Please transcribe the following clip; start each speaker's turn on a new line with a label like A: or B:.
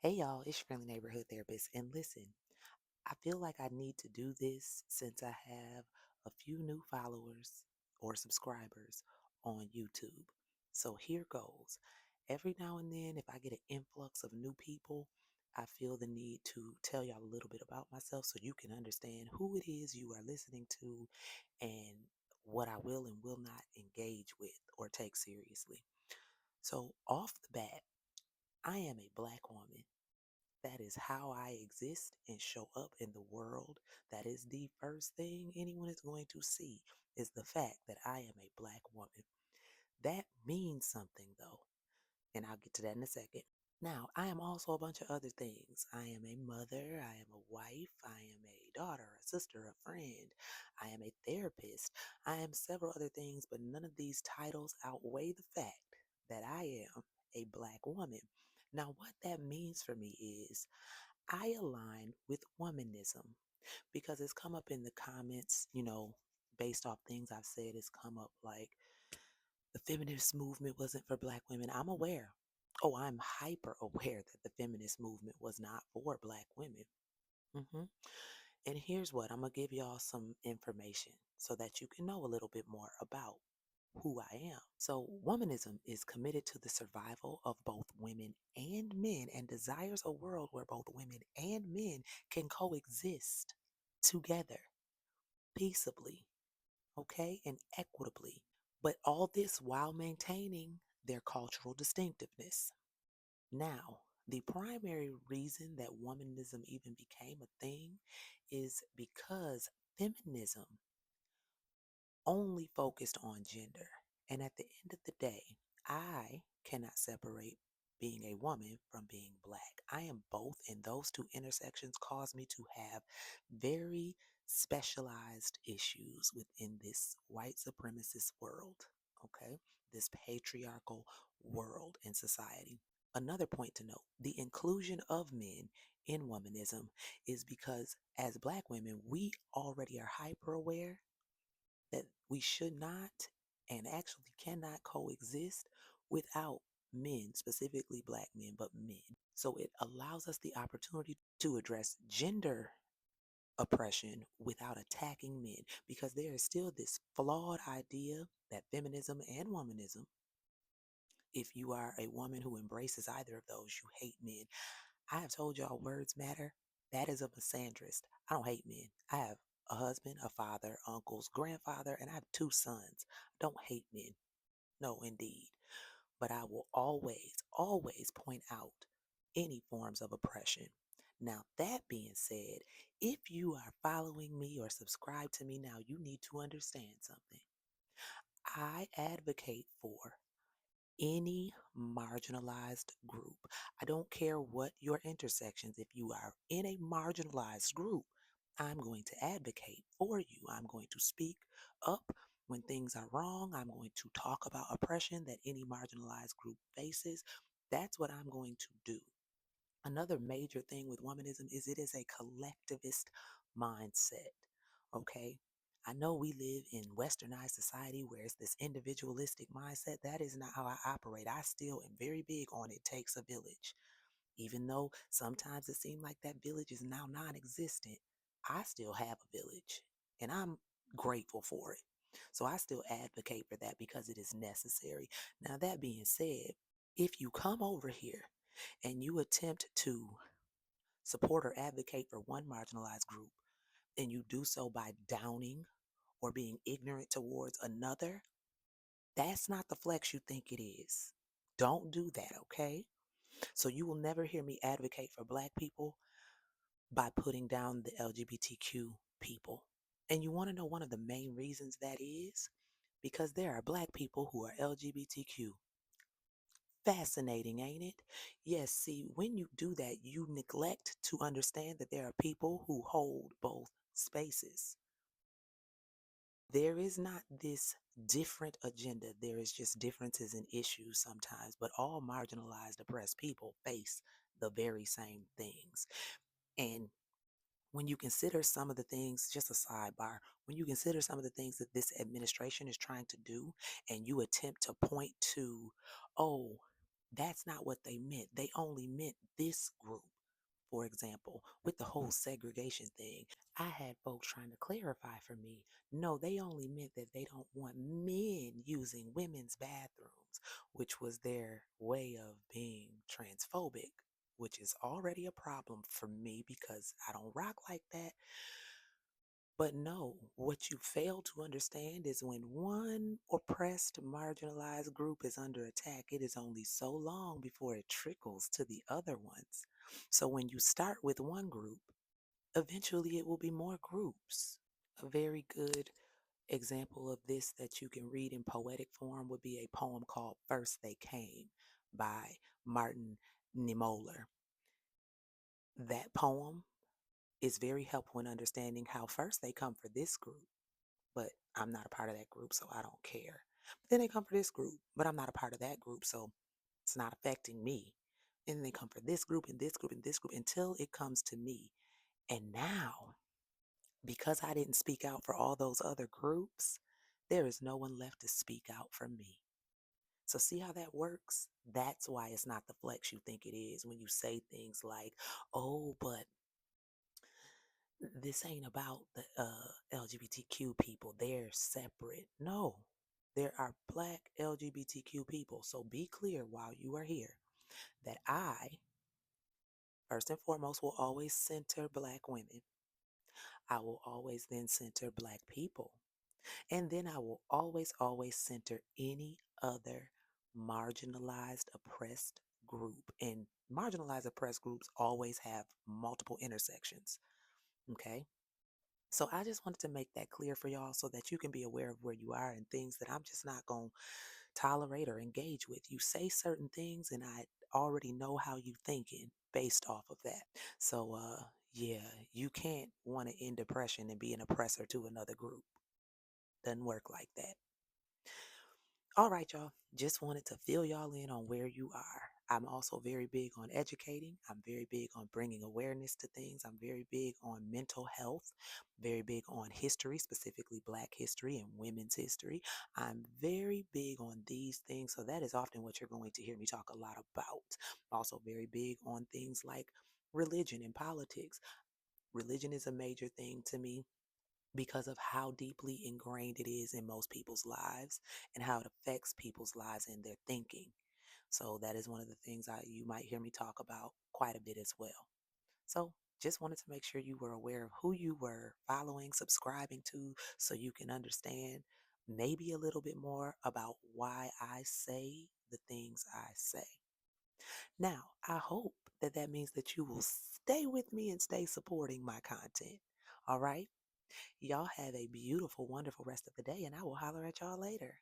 A: Hey y'all, it's your friendly neighborhood therapist. And listen, I feel like I need to do this since I have a few new followers or subscribers on YouTube. So here goes. Every now and then, if I get an influx of new people, I feel the need to tell y'all a little bit about myself so you can understand who it is you are listening to and what I will and will not engage with or take seriously. So, off the bat, I am a black woman. That is how I exist and show up in the world. That is the first thing anyone is going to see is the fact that I am a black woman. That means something though, and I'll get to that in a second. Now, I am also a bunch of other things. I am a mother, I am a wife, I am a daughter, a sister, a friend, I am a therapist, I am several other things, but none of these titles outweigh the fact that I am a black woman. Now, what that means for me is I align with womanism because it's come up in the comments, based off things I've said, it's come up like the feminist movement wasn't for black women. I'm aware. Oh, I'm hyper aware that the feminist movement was not for black women. hmm And here's what I'm going to give y'all some information so that you can know a little bit more about who I am. So, womanism is committed to the survival of both women and men and desires a world where both women and men can coexist together peaceably, okay, and equitably. But all this while maintaining their cultural distinctiveness. Now, the primary reason that womanism even became a thing is because feminism only focused on gender. And at the end of the day, I cannot separate being a woman from being black. I am both, and those two intersections cause me to have very specialized issues within this white supremacist world, okay? This patriarchal world and society. Another point to note, the inclusion of men in womanism is because as black women, we already are hyper aware that we should not and actually cannot coexist without men, specifically black men, but men. So it allows us the opportunity to address gender oppression without attacking men because there is still this flawed idea that feminism and womanism, if you are a woman who embraces either of those, you hate men. I have told y'all words matter. That is a misandrist. I don't hate men. I have a husband, a father, uncles, grandfather, and I have two sons. I don't hate men. No, indeed. But I will always, always point out any forms of oppression. Now, that being said, if you are following me or subscribe to me now, you need to understand something. I advocate for any marginalized group. I don't care what your intersections, if you are in a marginalized group, I'm going to advocate for you. I'm going to speak up when things are wrong. I'm going to talk about oppression that any marginalized group faces. That's what I'm going to do. Another major thing with womanism is it is a collectivist mindset. Okay. I know we live in westernized society where it's this individualistic mindset. That is not how I operate. I still am very big on it takes a village. Even though sometimes it seems like that village is now non existent, I still have a village and I'm grateful for it. So I still advocate for that because it is necessary. Now, that being said, if you come over here and you attempt to support or advocate for one marginalized group, and you do so by downing or being ignorant towards another, that's not the flex you think it is. Don't do that, okay? So you will never hear me advocate for black people by putting down the LGBTQ people. And you want to know one of the main reasons that is? Because there are black people who are LGBTQ. Fascinating, ain't it? Yes, see, when you do that, you neglect to understand that there are people who hold both spaces. There is not this different agenda. There is just differences in issues sometimes, but all marginalized, oppressed people face the very same things. And when you consider some of the things, just a sidebar, when you consider some of the things that this administration is trying to do, and you attempt to point to, oh, That's not what they meant. They only meant this group. For example, with the whole segregation thing, I had folks trying to clarify for me. No, they only meant that they don't want men using women's bathrooms, which was their way of being transphobic, which is already a problem for me because I don't rock like that. But no, what you fail to understand is when one oppressed, marginalized group is under attack, it is only so long before it trickles to the other ones. So when you start with one group, eventually it will be more groups. A very good example of this that you can read in poetic form would be a poem called First They Came by Martin Niemöller. That poem is very helpful in understanding how first they come for this group, but I'm not a part of that group, so I don't care. But then they come for this group, but I'm not a part of that group, so it's not affecting me. And they come for this group and this group and this group until it comes to me. And now, because I didn't speak out for all those other groups, there is no one left to speak out for me. So, see how that works? That's why it's not the flex you think it is when you say things like, oh, but this ain't about the LGBTQ people. They're separate. No, there are Black LGBTQ people. So be clear while you are here that I, first and foremost, will always center Black women. I will always then center Black people. And then I will always, always center any other marginalized, oppressed group. And marginalized, oppressed groups always have multiple intersections. Okay. So I just wanted to make that clear for y'all so that you can be aware of where you are and things that I'm just not going to tolerate or engage with. You say certain things and I already know how you thinking based off of that. So yeah, you can't want to end depression and be an oppressor to another group. Doesn't work like that. All right, y'all. Just wanted to fill y'all in on where you are. I'm also very big on educating. I'm very big on bringing awareness to things. I'm very big on mental health, very big on history, specifically Black history and women's history. I'm very big on these things. So that is often what you're going to hear me talk a lot about. Also, very big on things like religion and politics. Religion is a major thing to me because of how deeply ingrained it is in most people's lives and how it affects people's lives and their thinking. So that is one of the things you might hear me talk about quite a bit as well. So just wanted to make sure you were aware of who you were following, subscribing to, so you can understand maybe a little bit more about why I say the things I say. Now, I hope that that means that you will stay with me and stay supporting my content. All right? Y'all have a beautiful, wonderful rest of the day, and I will holler at y'all later.